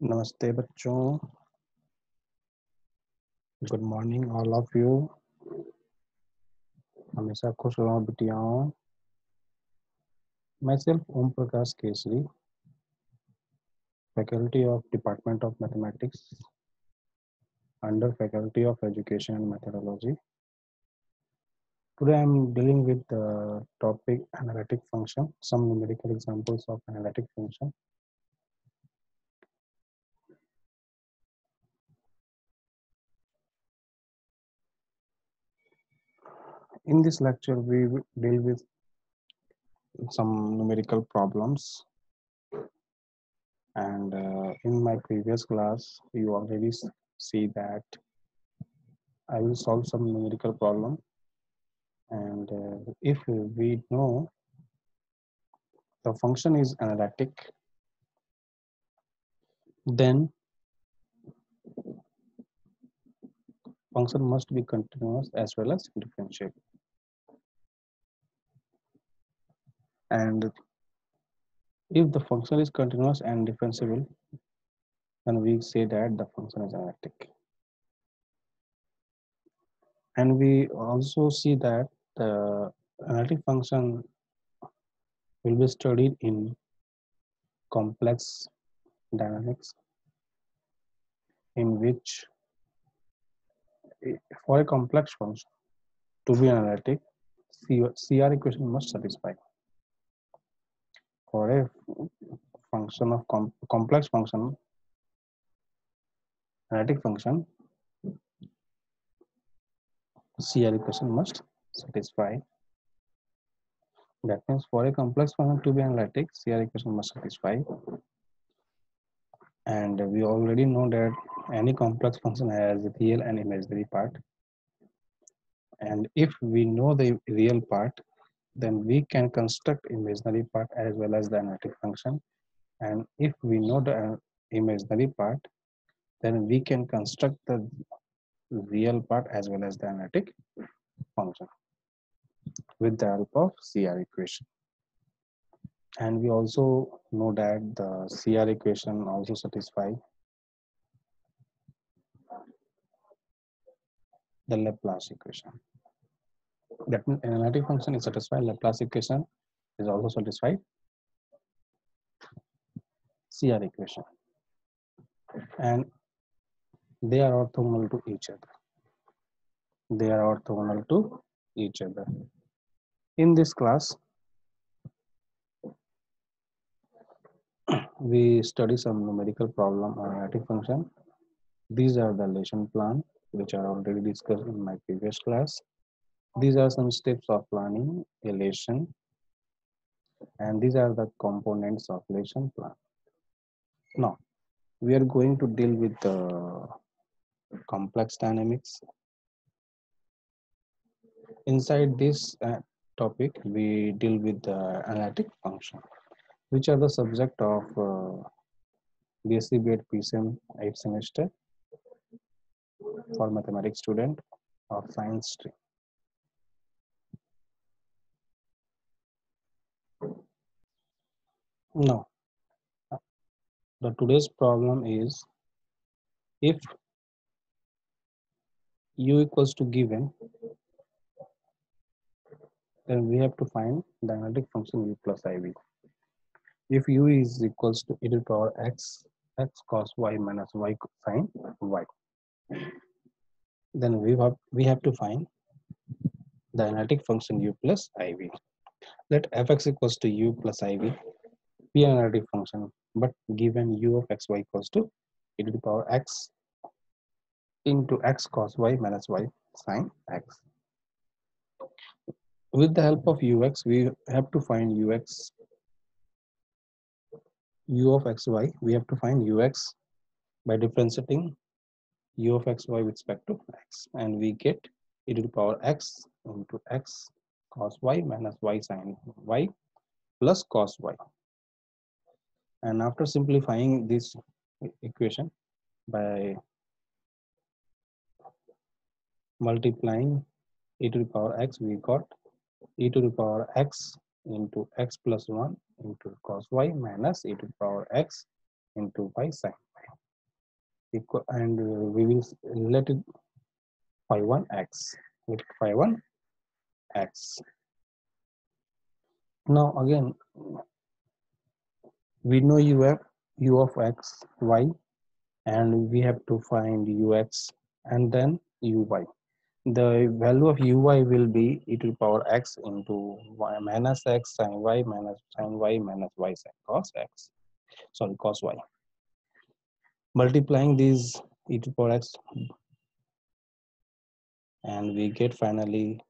नमस्ते बच्चों, good morning all of you. हमेशा खुश रहो बिटियाओं। मैं self Om Prakash Kesari, faculty of department of mathematics under faculty of education and methodology. Today I am dealing with the topic analytic function, some numerical examples of analytic function. In this lecture, we will deal with some numerical problems, and in my previous class, you already see that I will solve some numerical problem, and if we know the function is analytic, then function must be continuous as well as differentiable. And if the function is continuous and differentiable, then we say that the function is analytic. And we also see that the analytic function will be studied in complex dynamics, in which for a complex function to be analytic, CR equation must satisfy. For a function of complex function, analytic function, CR equation must satisfy. That means for a complex function to be analytic, CR equation must satisfy. And we already know that any complex function has a real and imaginary part. And if we know the real part, then we can construct imaginary part as well as the analytic function. And if we know the imaginary part, then we can construct the real part as well as the analytic function with the help of CR equation. And we also know that the CR equation also satisfy the Laplace equation. That means analytic function is satisfied, Laplace equation is also satisfied CR equation, and they are orthogonal to each other. They are orthogonal to each other. In this class, we study some numerical problem on analytic function. These are the lesson plan, which are already discussed in my previous class. These are some steps of planning a lesson, and these are the components of lesson plan. Now, we are going to deal with the complex dynamics. Inside this topic, we deal with the analytic function, which are the subject of BSc B.Ed PCM 8th semester for mathematics student of science stream. Now, the today's problem is if u equals to given, then we have to find the analytic function u plus iv. If u is equals to e to the power x, x cos y minus y sine y, then we have to find the analytic function u plus iv. Let fx equals to u plus iv be an analytic function, but given u of xy equals to e to the power x into x cos y minus y sine x. With the help of ux, we have to find ux, u of xy, we have to find ux by differentiating u of xy with respect to x, and we get e to the power x into x cos y minus y sine y plus cos y. And after simplifying this equation by multiplying e to the power x, we got e to the power x into x plus 1 into cos y minus e to the power x into y sine y. equal, and we will let it phi1 x, let it phi1 x. Now again, we know u of x y, and we have to find ux and then uy. The value of uy will be e to the power x into y minus x sin y minus y sin cos x, sorry, cos y. Multiplying these e to the power x, and we get finally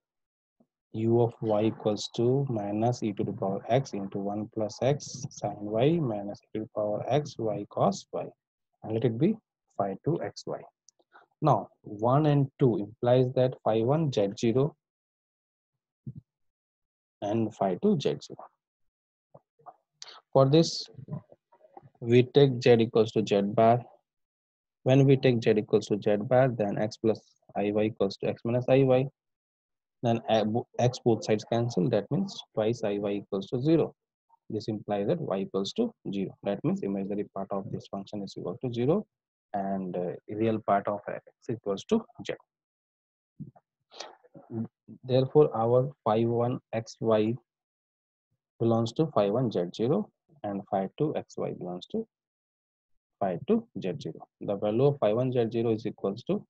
u of y equals to minus e to the power x into 1 plus x sin y minus e to the power x y cos y, and let it be phi 2 xy. Now 1 and 2 implies that phi 1 z0 and phi 2 z0. For this, we take z equals to z bar. When we take z equals to z bar, then x plus iy equals to x minus iy. Then x both sides cancel. That means twice iy equals to 0. This implies that y equals to 0. That means imaginary part of this function is equal to 0, and real part of x equals to z. Therefore, our phi 1 xy belongs to phi 1 z0, and phi 2 xy belongs to phi 2 z0. The value of phi 1 z0 is equals to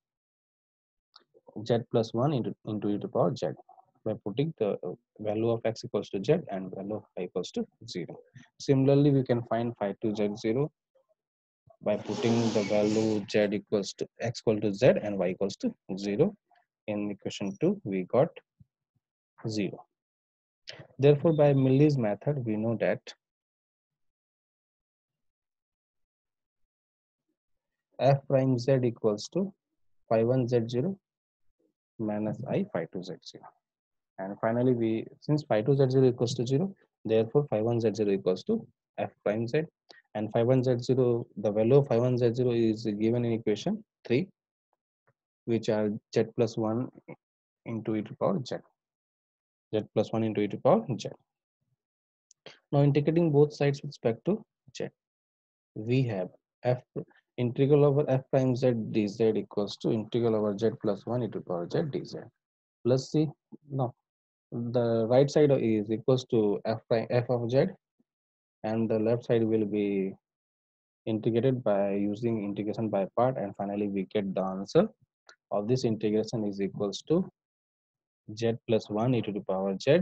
z plus 1 into e to the power z, by putting the value of x equals to z and value of y equals to 0. Similarly, we can find phi 2 z0 by putting the value z equals to x equal to z and y equals to 0. In equation 2, we got 0. Therefore, by Milli's method, we know that f prime z equals to phi 1 z0 minus I phi 2 z0. And finally, since phi 2 z0 equals to 0, therefore phi 1 z0 equals to f prime z. And phi 1 z0, the value of phi 1 z0 is given in equation 3, which are z plus 1 into e to the power z. Z plus 1 into e to the power z. Now integrating both sides with respect to z, we have f integral over f prime z dz equals to integral over z plus 1 e to the power z dz plus c. Now the right side is equals to f prime f of z, and the left side will be integrated by using integration by part, and finally we get the answer of this integration is equals to z plus 1 e to the power z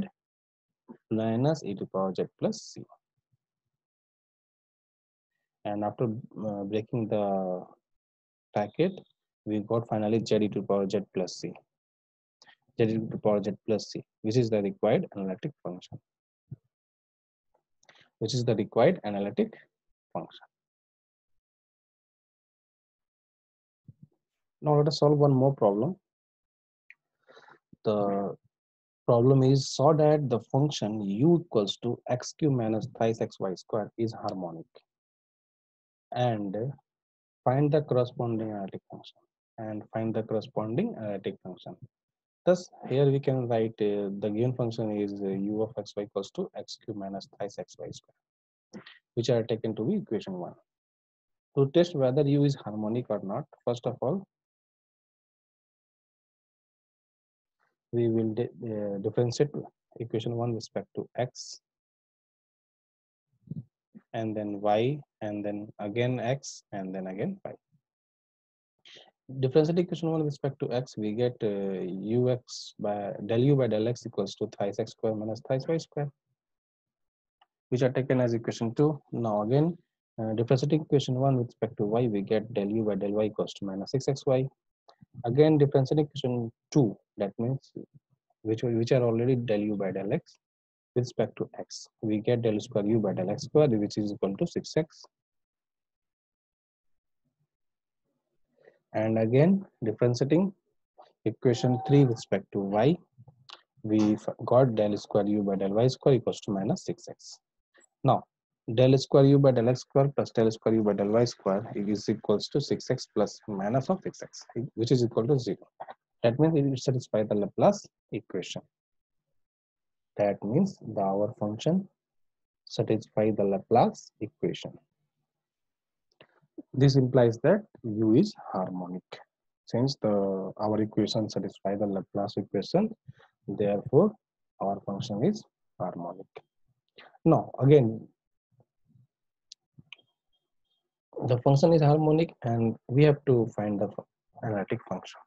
minus e to the power z plus c. And after breaking the bracket, we got finally z e to the power z plus c, z e to the power z plus c, which is the required analytic function, which is the required analytic function. Now let us solve one more problem. The problem is, saw that the function u equals to x cube minus thrice xy square is harmonic, and find the corresponding analytic function, Thus here we can write the given function is u of xy equals to x cube minus thrice xy square, which are taken to be equation 1. To test whether u is harmonic or not, first of all, we will differentiate equation 1 with respect to x, and then y, and then again x, and then again y. Differentiate equation 1 with respect to x, we get ux by del u by del x equals to thrice x square minus thrice y square, which are taken as equation 2. Now again, differentiating equation 1 with respect to y, we get del u by del y equals to minus 6xy. Again, differentiating equation 2, that means which are already del u by del x with respect to x, we get del square u by del x square, which is equal to 6x. And again, differentiating equation 3 with respect to y, we got del square u by del y square equals to minus 6x. Now, del square u by del x square plus del square u by del y square is equals to 6x plus minus of 6x, which is equal to 0. That means it satisfies the Laplace equation. That means our function satisfies the Laplace equation. This implies that u is harmonic. Since our equation satisfies the Laplace equation, therefore our function is harmonic. Now again, the function is harmonic and we have to find the analytic function.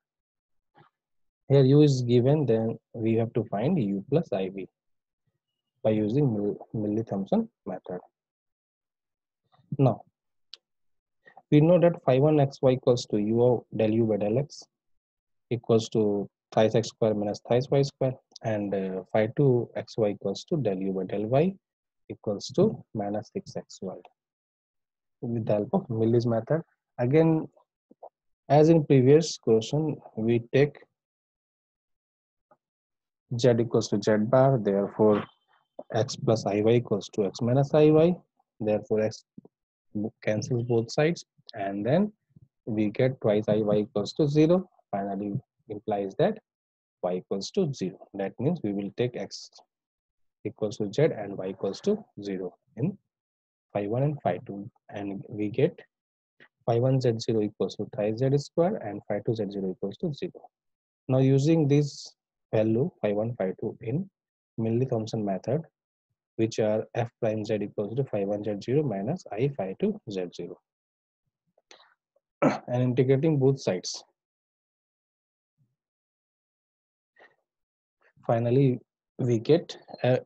Here u is given, then we have to find u plus iv by using Milli-Thomson method. Now we know that phi 1 xy equals to u of del u by del x equals to thrice x square minus thrice y square, and phi 2 xy equals to del u by del y equals to minus 6xy. With the help of Milli's method, again as in previous question, we take z equals to z bar, therefore x plus iy equals to x minus iy, therefore x cancels both sides, and then we get twice iy equals to 0. Finally implies that y equals to 0. That means we will take x equals to z and y equals to 0 in phi 1 and phi 2, and we get phi 1 z0 equals to thrice z square and phi 2 z0 equals to 0. Now using this value phi 1 phi 2 in Milli-Thomson method, which are f prime z equals to phi 1 z0 minus I phi 2 z0, and integrating both sides, finally we get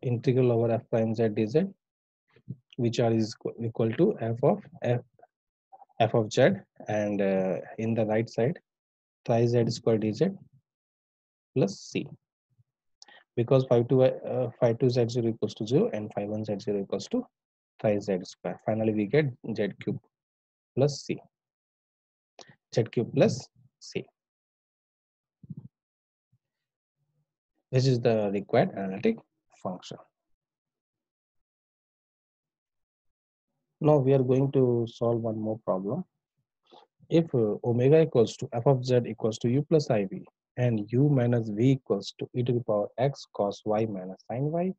integral over f prime z dz, which are is equal to f of z, and in the right side thrice z square dz plus c, because phi 2 z0 equals to 0 and phi 1 z0 equals to thrice z square. Finally we get z cube plus c, z cube plus c. This is the required analytic function. Now we are going to solve one more problem. If omega equals to f of z equals to u plus iv and u minus v equals to e to the power x cos y minus sin y,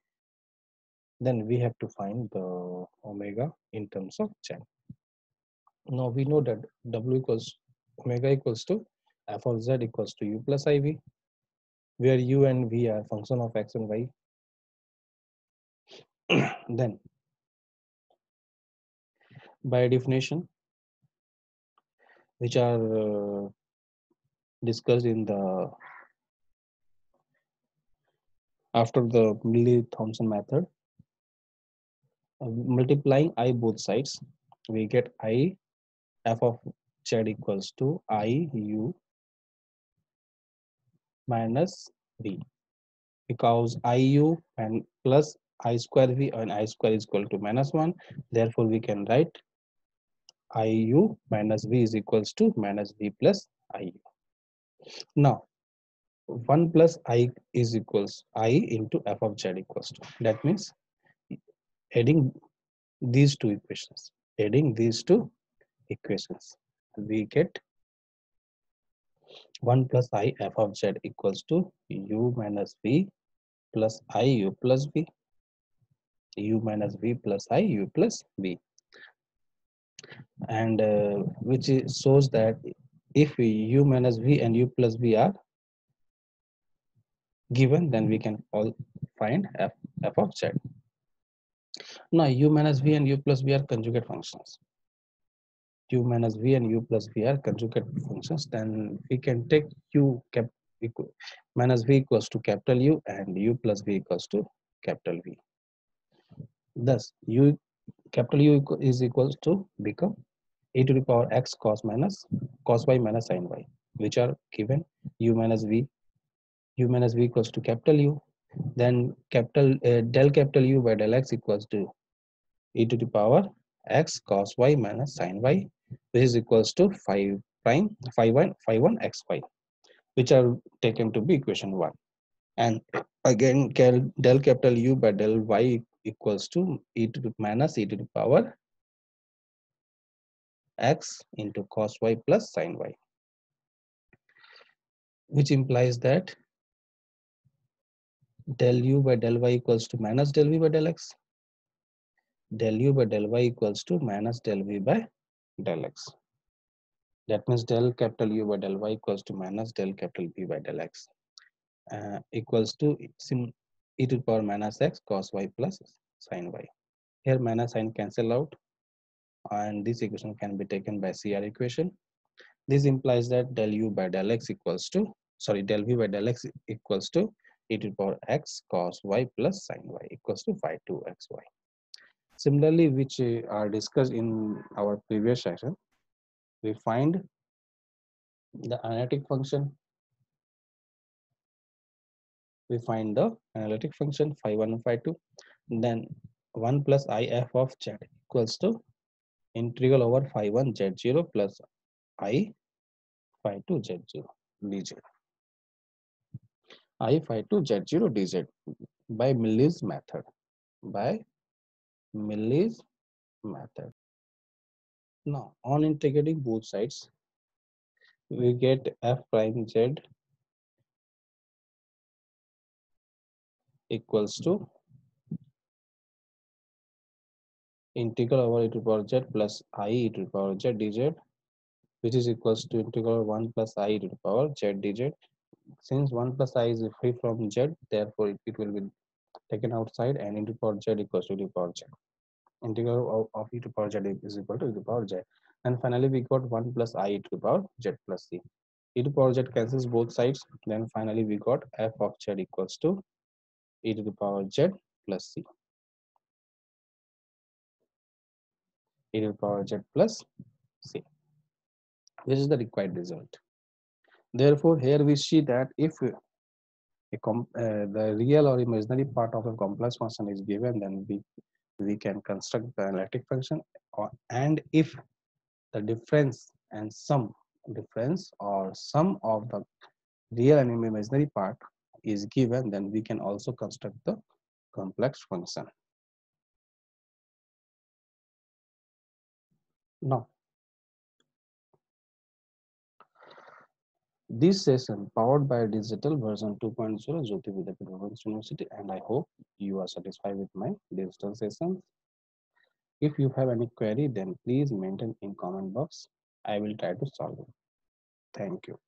then we have to find the omega in terms of z. Now we know that w equals omega equals to f of z equals to u plus iv, where u and v are function of x and y. Then by definition, which are discussed in the after the Milli-Thomson method, multiplying I both sides, we get I f of z equals to I u minus v, because I u and plus I square v and I square is equal to minus 1. Therefore, we can write I u minus v is equals to minus v plus I u. Now, 1 plus I is equals I into f of z equals to. That means adding these two equations, we get 1 plus I f of z equals to u minus v plus I u plus v, u minus v plus I u plus v, and which shows that if u minus v and u plus v are given, then we can all find f of z. Now u minus v and u plus v are conjugate functions. U minus v and u plus v are conjugate functions, then we can take u minus v equals to capital U and u plus v equals to capital V. Thus, capital U is equals to become e to the power x cos y minus sin y, which are given u minus v equals to capital U, then del capital U by del x equals to e to the power x cos y minus sin y, which is equals to 5 prime phi 1 xy, which are taken to be equation 1, and again del capital U by del y equals to e to the minus e to the power x into cos y plus sin y, which implies that del u by del y equals to minus del v by del x, del u by del y equals to minus del v by del x. That means del capital U by del Y equals to minus del capital B by del X equals to e to the power minus x cos y plus sin y. Here minus sign cancel out and this equation can be taken by CR equation. This implies that del U by del X equals to, sorry, del V by del X equals to e to the power x cos y plus sin y equals to phi 2 xy. Similarly, which are discussed in our previous session, we find the analytic function. We find the analytic function phi 1 and phi 2. Then 1 plus I f of z equals to integral over phi 1 z0 plus I phi 2 z0 dz. I phi 2 z0 dz by Milli's method. By Milli's method. Now, on integrating both sides, we get f prime z equals to integral over e to the power z plus I e to the power z dz, which is equals to integral 1 plus I e to the power z dz. Since 1 plus I is free from z, therefore it will be taken outside and e to the power z equals to e to the power z. Integral of e to the power z is equal to e to the power z. And finally, we got 1 plus I e to the power z plus c. E to the power z cancels both sides. Then finally, we got f of z equals to e to the power z plus c. E to the power z plus c. This is the required result. Therefore, here we see that if the real or imaginary part of a complex function is given, then we can construct the analytic function. And if the difference or sum of the real and imaginary part is given, then we can also construct the complex function. Now, this session powered by digital version 2.0 Jyoti Vidyapeeth Women's University, and I hope you are satisfied with my digital sessions. If you have any query, then please mention in comment box. I will try to solve it. Thank you.